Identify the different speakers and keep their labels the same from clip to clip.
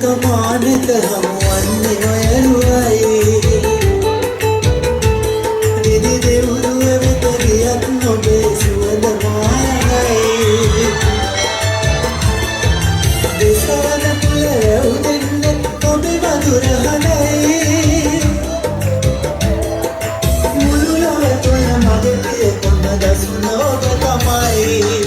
Speaker 1: කමානෙත හමුවන්නේ ඔයලුවයි නිදි දෙවුරුව වෙත ගියත් නොබේ සුවඳ මායයි දෙසවන තුළ රැව් දෙන්නේ ඔබේ මధుර හඬයි මුළු ලොව තුළ මගේ පිය කොන්න දසුන ඔබ තමයි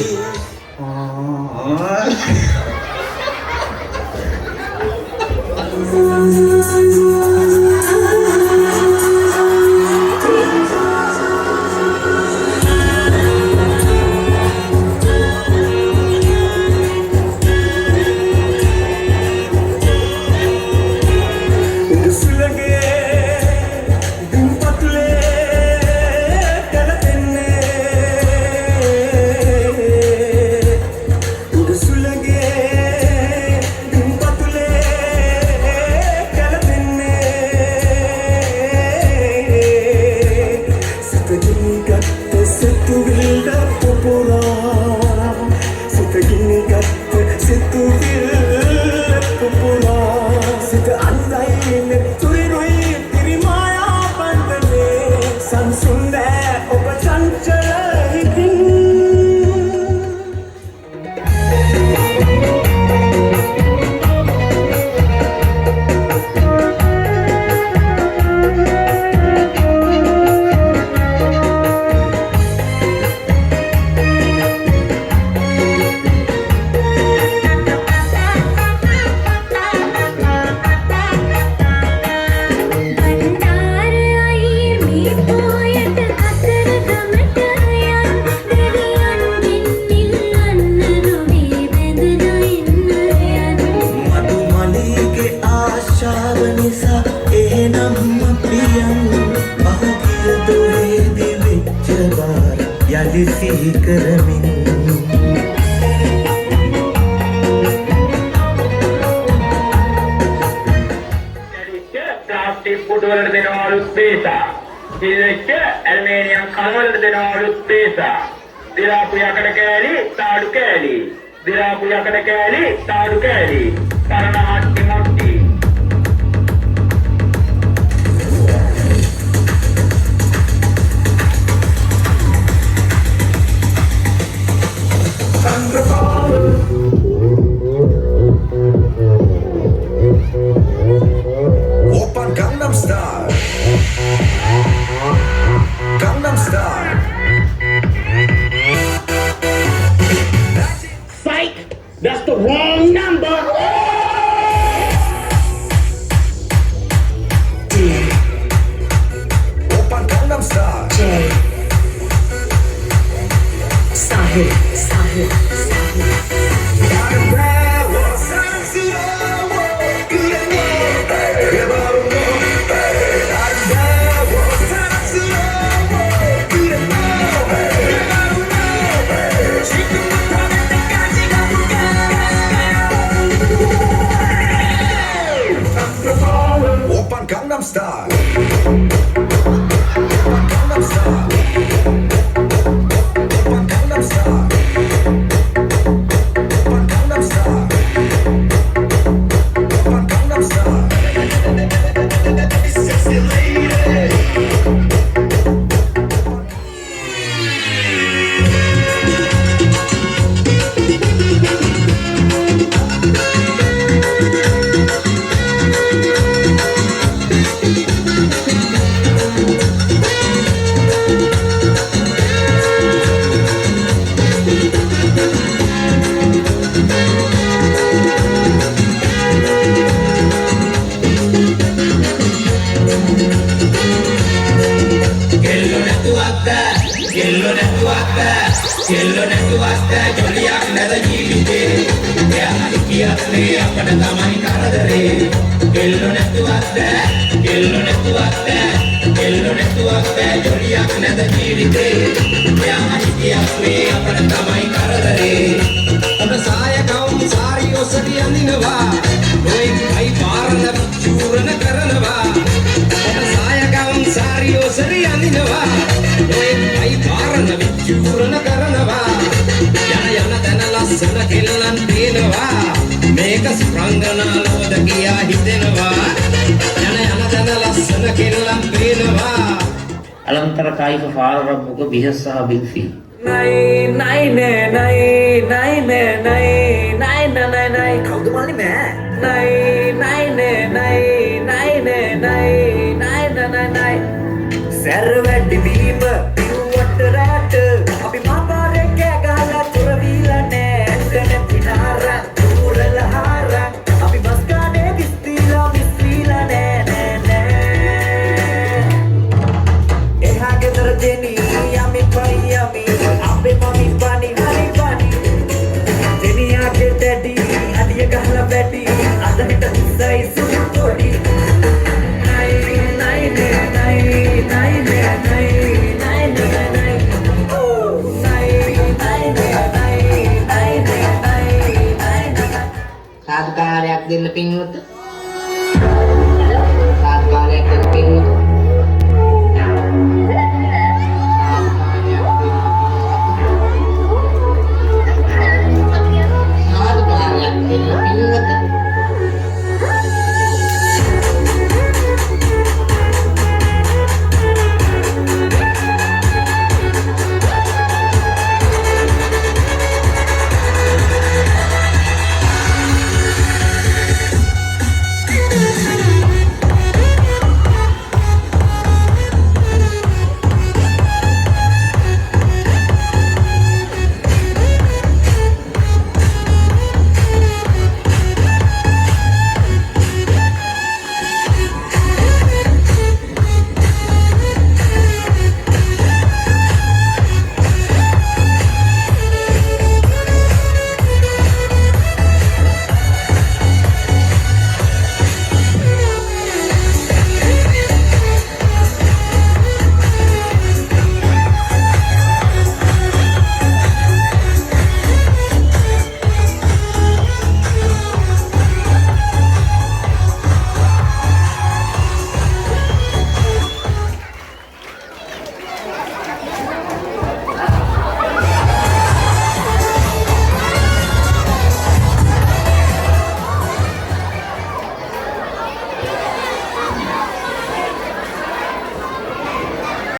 Speaker 2: යන යන තැන ලස්සන කෙල්ලන් තියෙනවා මේ එක ස්ප්‍රංගනා ලෝද කියා හිතෙනවා යන යන තන ලස්සන කෙල්ලක් පේනවා
Speaker 3: අලංතර කායික පාරම්භක බිහස් සහ බිල්ෆි
Speaker 4: නයි නයි නේ නයි නයි නේ නයි නයි නයි නයි කවුද මල්ලි මෑ නයි නයි නේ නයි නයි නේ නයි නයි නයි නයි සැර වැඩි වීම පිරුවට රැට අපි මාපාරේ කෑ ගහලා චොර වීලා නෑ ඇන්ටන පිනාර දුරලහාර අපි බස් ගානේ විස්තිලා විස්විලා නෑ නෑ නෑ එහා ගෙදර දෙනී යමි පයි යමි